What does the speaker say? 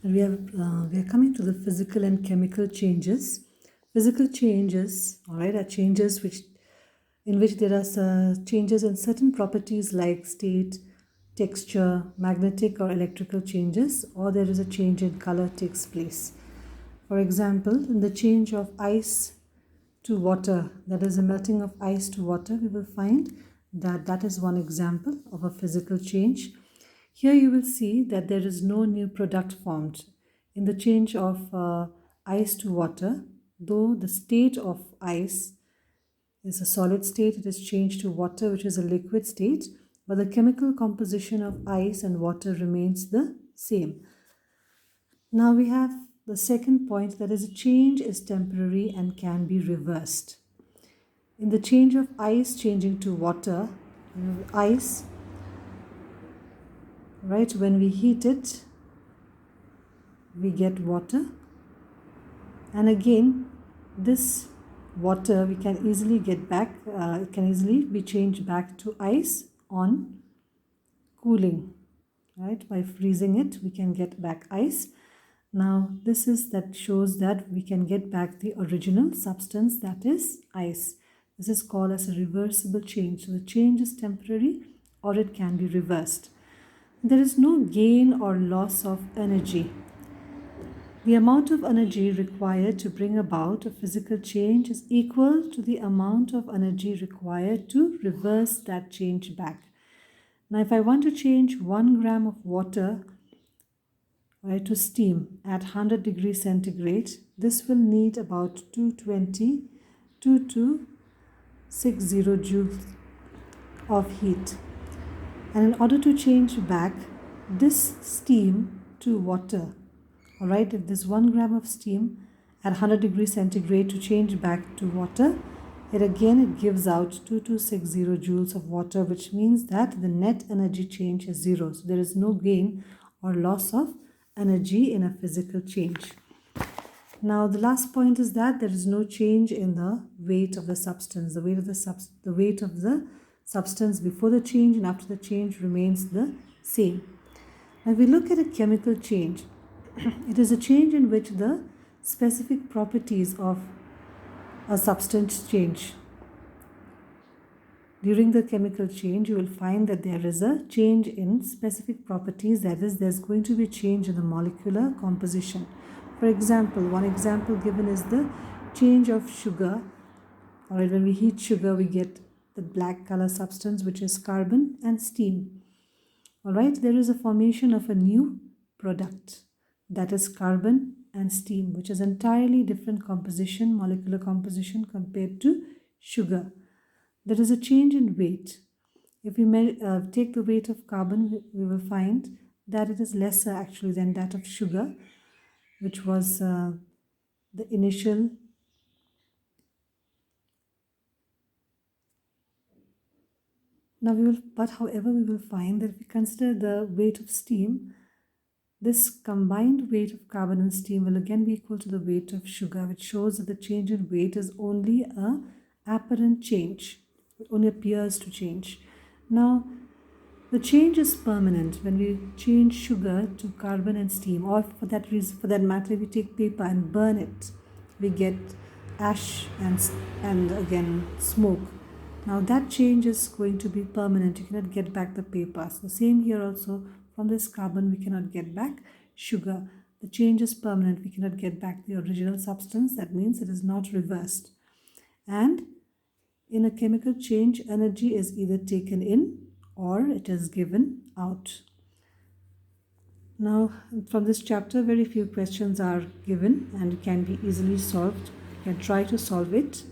And we are coming to the physical and chemical changes. Physical changes, all right, are changes in which there are changes in certain properties like state, texture, magnetic or electrical changes, or there is a change in color takes place. For example, in the change of ice to water, that is the melting of ice to water, we will find that that is one example of a physical change. Here you will see that there is no new product formed. In the change of ice to water, though the state of ice is a solid state, it is changed to water, which is a liquid state, but the chemical composition of ice and water remains the same. Now we have the second point, that is a change is temporary and can be reversed. In the change of ice changing to water, ice, right, when we heat it, we get water, and again this water we can easily get back, it can easily be changed back to ice on cooling, right? By freezing it we can get back ice. Now this is that shows that we can get back the original substance, that is ice. This is called as a reversible change. So the change is temporary or it can be reversed. There is no gain or loss of energy. The amount of energy required to bring about a physical change is equal to the amount of energy required to reverse that change back. Now, if I want to change 1 gram of water, right, to steam at 100 degrees centigrade, this will need about 220 to 260 joules of heat. And in order to change back this steam to water, all right, if this 1 gram of steam at 100 degrees centigrade to change back to water, it gives out 2260 joules of water, which means that the net energy change is 0. So there is no gain or loss of energy in a physical change. Now the last point is that there is no change in the weight of the substance. The weight of the substance before the change and after the change remains the same. Now if we look at a chemical change, it is a change in which the specific properties of a substance change. During the chemical change, you will find that there is a change in specific properties, that is, there's going to be a change in the molecular composition. For example, one example given is the change of sugar. All right, when we heat sugar, we get the black color substance, which is carbon and steam. All right, there is a formation of a new product, that is carbon and steam, which is entirely different composition, molecular composition compared to sugar. There is a change in weight. If we take the weight of carbon, we will find that it is lesser actually than that of sugar, which was the initial however, we will find that if we consider the weight of steam, this combined weight of carbon and steam will again be equal to the weight of sugar, which shows that the change in weight is only an apparent change. It only appears to change. Now, the change is permanent. When we change sugar to carbon and steam, or for that matter, we take paper and burn it, we get ash and again smoke. Now that change is going to be permanent. You cannot get back the paper. So the same here also, from this carbon we cannot get back sugar. The change is permanent. We cannot get back the original substance. That means it is not reversed. And in a chemical change, energy is either taken in or it is given out. Now, from this chapter, very few questions are given and can be easily solved. You can try to solve it.